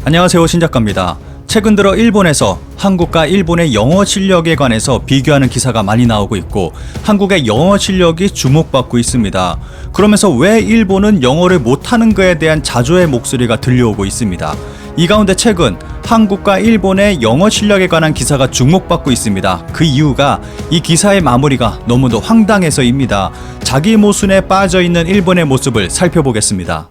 안녕하세요, 신작가입니다. 최근 들어 일본에서 한국과 일본의 영어 실력에 관해서 비교하는 기사가 많이 나오고 있고 한국의 영어 실력이 주목받고 있습니다. 그러면서 왜 일본은 영어를 못하는 것에 대한 자조의 목소리가 들려오고 있습니다. 이 가운데 최근 한국과 일본의 영어 실력에 관한 기사가 주목받고 있습니다. 그 이유가 이 기사의 마무리가 너무도 황당해서입니다. 자기 모순에 빠져있는 일본의 모습을 살펴보겠습니다.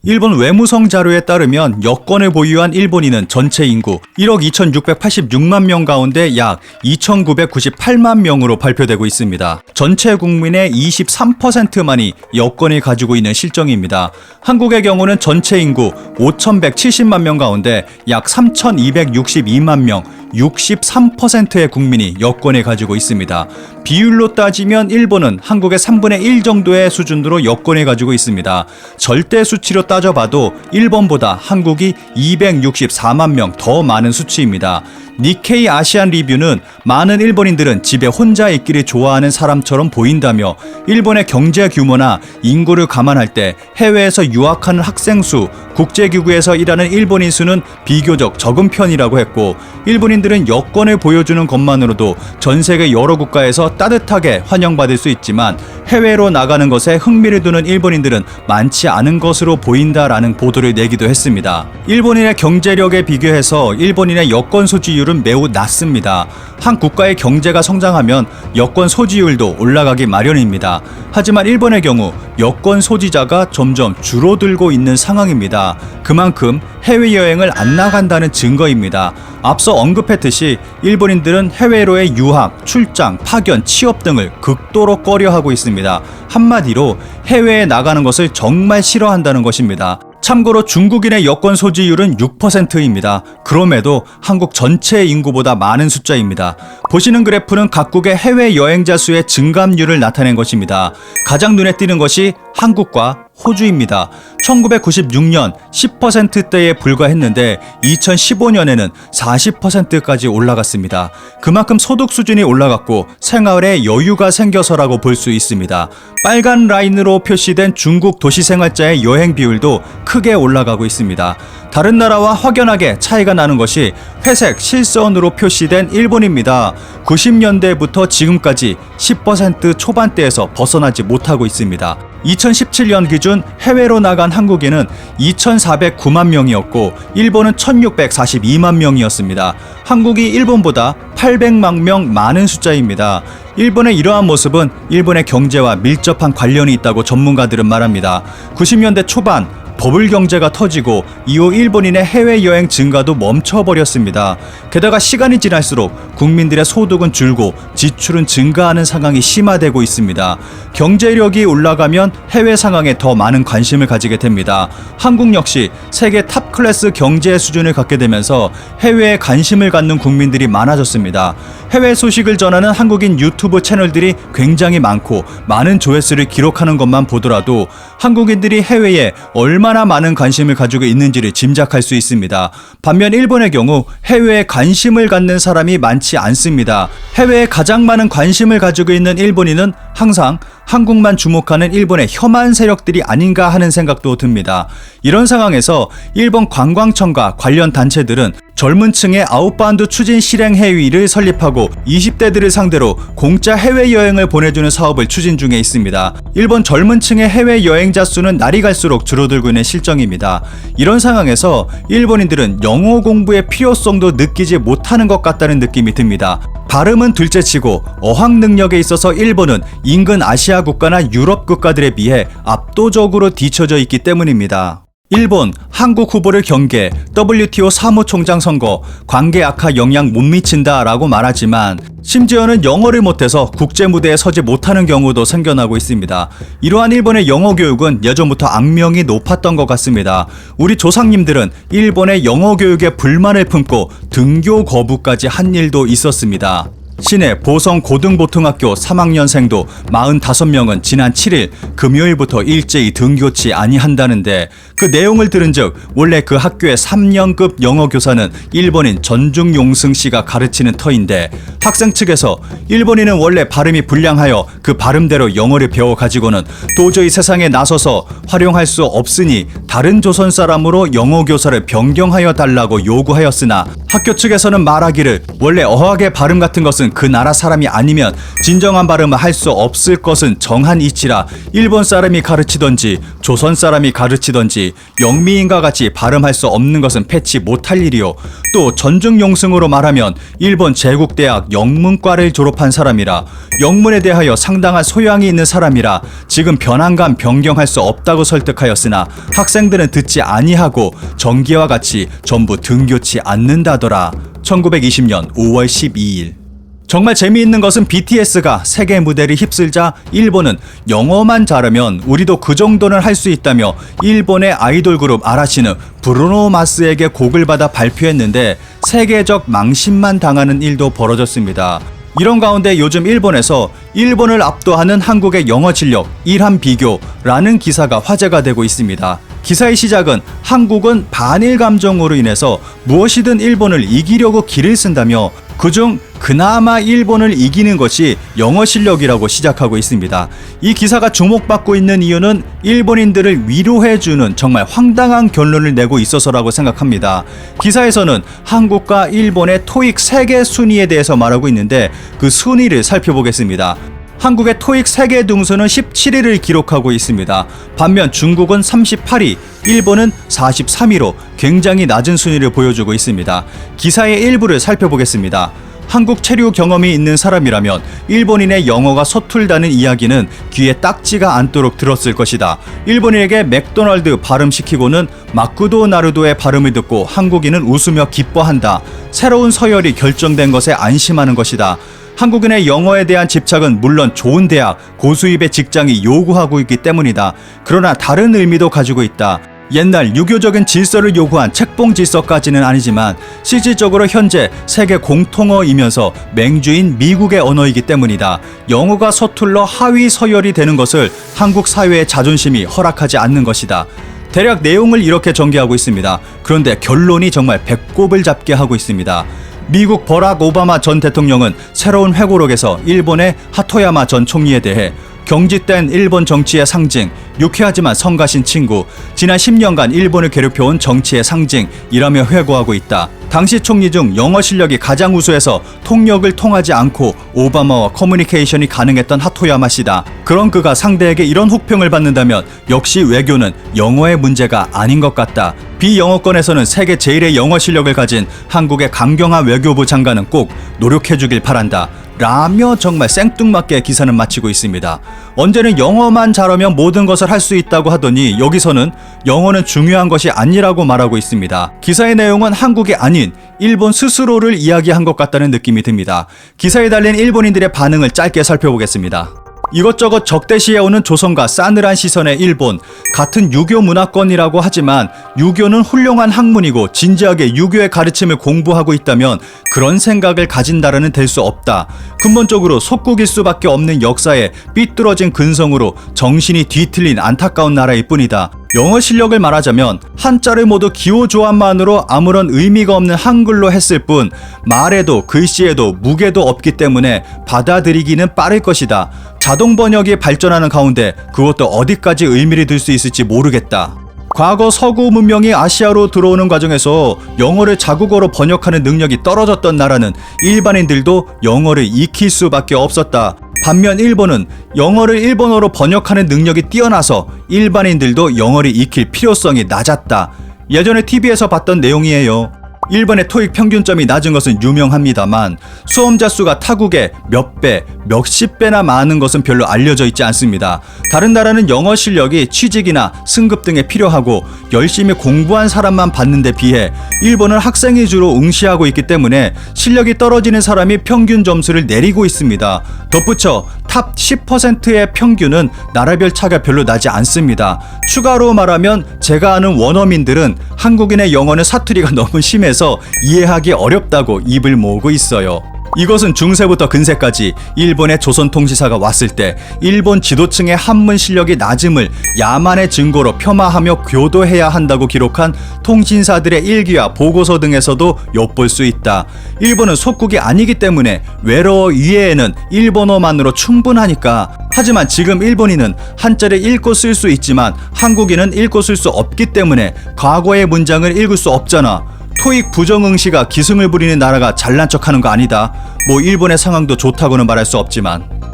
일본 외무성 자료에 따르면 여권을 보유한 일본인은 전체 인구 1억 2,686만 명 가운데 약 2,998만 명으로 발표되고 있습니다. 전체 국민의 23%만이 여권을 가지고 있는 실정입니다. 한국의 경우는 전체 인구 5,170만 명 가운데 약 3,262만 명, 63%의 국민이 여권을 가지고 있습니다. 비율로 따지면 일본은 한국의 3분의 1 정도의 수준으로 여권을 가지고 있습니다. 절대 수치로 따져봐도 일본보다 한국이 264만 명 더 많은 수치입니다. 니케이 아시안 리뷰는 많은 일본인들은 집에 혼자 있기를 좋아하는 사람처럼 보인다며 일본의 경제 규모나 인구를 감안할 때 해외에서 유학하는 학생 수, 국제기구에서 일하는 일본인 수는 비교적 적은 편이라고 했고 일본인들은 여권을 보여주는 것만으로도 전 세계 여러 국가에서 따뜻하게 환영받을 수 있지만 해외로 나가는 것에 흥미를 두는 일본인들은 많지 않은 것으로 보인다라는 보도를 내기도 했습니다. 일본인의 경제력에 비교해서 일본인의 여권 소지율은 매우 낮습니다. 한 국가의 경제가 성장하면 여권 소지율도 올라가기 마련입니다. 하지만 일본의 경우 여권 소지자가 점점 줄어들고 있는 상황입니다. 그만큼 해외여행을 안 나간다는 증거입니다. 앞서 언급했듯이 일본인들은 해외로의 유학, 출장, 파견, 취업 등을 극도로 꺼려하고 있습니다. 한마디로 해외에 나가는 것을 정말 싫어한다는 것입니다. 참고로 중국인의 여권 소지율은 6%입니다. 그럼에도 한국 전체 인구보다 많은 숫자입니다. 보시는 그래프는 각국의 해외 여행자 수의 증감률을 나타낸 것입니다. 가장 눈에 띄는 것이 한국과 호주입니다. 1996년 10%대에 불과했는데 2015년에는 40%까지 올라갔습니다. 그만큼 소득 수준이 올라갔고 생활에 여유가 생겨서라고 볼 수 있습니다. 빨간 라인으로 표시된 중국 도시생활자의 여행 비율도 크게 올라가고 있습니다. 다른 나라와 확연하게 차이가 나는 것이 회색 실선으로 표시된 일본입니다. 90년대부터 지금까지 10% 초반대에서 벗어나지 못하고 있습니다. 2017년 기준 해외로 나간 한국인은 2,409만 명이었고 일본은 1,642만 명이었습니다. 한국이 일본보다 800만 명 많은 숫자입니다. 일본의 이러한 모습은 일본의 경제와 밀접한 관련이 있다고 전문가들은 말합니다. 90년대 초반 버블 경제가 터지고 이후 일본인의 해외여행 증가도 멈춰버렸습니다. 게다가 시간이 지날수록 국민들의 소득은 줄고 지출은 증가하는 상황이 심화되고 있습니다. 경제력이 올라가면 해외 상황에 더 많은 관심을 가지게 됩니다. 한국 역시 세계 탑 클래스 경제 수준을 갖게 되면서 해외에 관심을 갖는 국민들이 많아졌습니다. 해외 소식을 전하는 한국인 유튜브 채널들이 굉장히 많고 많은 조회수를 기록하는 것만 보더라도 한국인들이 해외에 얼마나 많은 관심을 가지고 있는지를 짐작할 수 있습니다. 반면 일본의 경우 해외에 관심을 갖는 사람이 많지 않습니다. 해외에 가장 많은 관심을 가지고 있는 일본인은 항상 한국만 주목하는 일본의 혐한 세력들이 아닌가 하는 생각도 듭니다. 이런 상황에서 일본 관광청과 관련 단체들은 젊은 층의 아웃바운드 추진 실행 회의를 설립하고 20대들을 상대로 공짜 해외여행을 보내주는 사업을 추진 중에 있습니다. 일본 젊은 층의 해외여행자 수는 날이 갈수록 줄어들고 있는 실정입니다. 이런 상황에서 일본인들은 영어 공부의 필요성도 느끼지 못하는 것 같다는 느낌이 듭니다. 발음은 둘째치고 어학 능력에 있어서 일본은 인근 아시아 국가나 유럽 국가들에 비해 압도적으로 뒤처져 있기 때문입니다. 일본, 한국 후보를 경계, WTO 사무총장 선거, 관계 악화 영향 못 미친다 라고 말하지만 심지어는 영어를 못해서 국제 무대에 서지 못하는 경우도 생겨나고 있습니다. 이러한 일본의 영어 교육은 예전부터 악명이 높았던 것 같습니다. 우리 조상님들은 일본의 영어 교육에 불만을 품고 등교 거부까지 한 일도 있었습니다. 시내 보성 고등보통학교 3학년생도 45명은 지난 7일 금요일부터 일제히 등교치 아니한다는데 그 내용을 들은즉 원래 그 학교의 3년급 영어 교사는 일본인 전중용승 씨가 가르치는 터인데 학생 측에서 일본인은 원래 발음이 불량하여 그 발음대로 영어를 배워 가지고는 도저히 세상에 나서서 활용할 수 없으니 다른 조선 사람으로 영어 교사를 변경하여 달라고 요구하였으나 학교 측에서는 말하기를 원래 어학의 발음 같은 것은 그 나라 사람이 아니면 진정한 발음을 할 수 없을 것은 정한 이치라 일본 사람이 가르치던지 조선 사람이 가르치던지 영미인과 같이 발음할 수 없는 것은 패치 못할 일이요. 또 전중용승으로 말하면 일본 제국대학 영문과를 졸업한 사람이라 영문에 대하여 상당한 소양이 있는 사람이라 지금 변환감 변경할 수 없다고 설득하였으나 학생들은 듣지 아니하고 전기와 같이 전부 등교치 않는다더라. 1920년 5월 12일. 정말 재미있는 것은 BTS가 세계 무대를 휩쓸자 일본은 영어만 잘하면 우리도 그 정도는 할 수 있다며 일본의 아이돌 그룹 아라시는 브루노 마스에게 곡을 받아 발표했는데 세계적 망신만 당하는 일도 벌어졌습니다. 이런 가운데 요즘 일본에서 일본을 압도하는 한국의 영어 실력 일한 비교라는 기사가 화제가 되고 있습니다. 기사의 시작은 한국은 반일 감정으로 인해서 무엇이든 일본을 이기려고 기를 쓴다며 그중 그나마 일본을 이기는 것이 영어 실력이라고 시작하고 있습니다. 이 기사가 주목받고 있는 이유는 일본인들을 위로해주는 정말 황당한 결론을 내고 있어서라고 생각합니다. 기사에서는 한국과 일본의 토익 세계 순위에 대해서 말하고 있는데 그 순위를 살펴보겠습니다. 한국의 토익 세계 등수는 17위를 기록하고 있습니다. 반면 중국은 38위, 일본은 43위로 굉장히 낮은 순위를 보여주고 있습니다. 기사의 일부를 살펴보겠습니다. 한국 체류 경험이 있는 사람이라면 일본인의 영어가 서툴다는 이야기는 귀에 딱지가 않도록 들었을 것이다. 일본인에게 맥도날드 발음시키고는 마쿠도 나루도의 발음을 듣고 한국인은 웃으며 기뻐한다. 새로운 서열이 결정된 것에 안심하는 것이다. 한국인의 영어에 대한 집착은 물론 좋은 대학, 고수입의 직장이 요구하고 있기 때문이다. 그러나 다른 의미도 가지고 있다. 옛날 유교적인 질서를 요구한 책봉 질서까지는 아니지만 실질적으로 현재 세계 공통어이면서 맹주인 미국의 언어이기 때문이다. 영어가 서툴러 하위 서열이 되는 것을 한국 사회의 자존심이 허락하지 않는 것이다. 대략 내용을 이렇게 전개하고 있습니다. 그런데 결론이 정말 배꼽을 잡게 하고 있습니다. 미국 버락 오바마 전 대통령은 새로운 회고록에서 일본의 하토야마 전 총리에 대해 경직된 일본 정치의 상징, 유쾌하지만 성가신 친구, 지난 10년간 일본을 괴롭혀온 정치의 상징이라며 회고하고 있다. 당시 총리 중 영어 실력이 가장 우수해서 통역을 통하지 않고 오바마와 커뮤니케이션이 가능했던 하토야마 씨다. 그런 그가 상대에게 이런 혹평을 받는다면 역시 외교는 영어의 문제가 아닌 것 같다. 비영어권에서는 세계 제일의 영어 실력을 가진 한국의 강경화 외교부 장관은 꼭 노력해주길 바란다. 라며 정말 생뚱맞게 기사는 마치고 있습니다. 언제는 영어만 잘하면 모든 것을 할 수 있다고 하더니 여기서는 영어는 중요한 것이 아니라고 말하고 있습니다. 기사의 내용은 한국이 아닌 일본 스스로를 이야기한 것 같다는 느낌이 듭니다. 기사에 달린 일본인들의 반응을 짧게 살펴보겠습니다. 이것저것 적대시해오는 조선과 싸늘한 시선의 일본, 같은 유교 문화권이라고 하지만 유교는 훌륭한 학문이고 진지하게 유교의 가르침을 공부하고 있다면 그런 생각을 가진다라는 될 수 없다. 근본적으로 속국일 수밖에 없는 역사에 삐뚤어진 근성으로 정신이 뒤틀린 안타까운 나라일 뿐이다. 영어 실력을 말하자면 한자를 모두 기호 조합만으로 아무런 의미가 없는 한글로 했을 뿐 말에도 글씨에도 무게도 없기 때문에 받아들이기는 빠를 것이다. 자동 번역이 발전하는 가운데 그것도 어디까지 의미를 둘 수 있을지 모르겠다. 과거 서구 문명이 아시아로 들어오는 과정에서 영어를 자국어로 번역하는 능력이 떨어졌던 나라는 일반인들도 영어를 익힐 수밖에 없었다. 반면 일본은 영어를 일본어로 번역하는 능력이 뛰어나서 일반인들도 영어를 익힐 필요성이 낮았다. 예전에 TV에서 봤던 내용이에요. 일본의 토익 평균점이 낮은 것은 유명합니다만 수험자 수가 타국의 몇 배, 몇십 배나 많은 것은 별로 알려져 있지 않습니다. 다른 나라는 영어 실력이 취직이나 승급 등에 필요하고 열심히 공부한 사람만 받는 데 비해 일본은 학생이 주로 응시하고 있기 때문에 실력이 떨어지는 사람이 평균 점수를 내리고 있습니다. 덧붙여 탑 10%의 평균은 나라별 차가 별로 나지 않습니다. 추가로 말하면 제가 아는 원어민들은 한국인의 영어는 사투리가 너무 심해서 이해하기 어렵다고 입을 모으고 있어요. 이것은 중세부터 근세까지 일본의 조선통치사가 왔을 때 일본 지도층의 한문 실력이 낮음을 야만의 증거로 폄하하며 교도해야 한다고 기록한 통신사들의 일기와 보고서 등에서도 엿볼 수 있다. 일본은 속국이 아니기 때문에 외래어 이해에는 일본어만으로 충분하니까. 하지만 지금 일본인은 한자를 읽고 쓸 수 있지만 한국인은 읽고 쓸 수 없기 때문에 과거의 문장을 읽을 수 없잖아. 토익 부정응시가 기승을 부리는 나라가 잘난 척하는 거 아니다. 뭐 일본의 상황도 좋다고는 말할 수 없지만.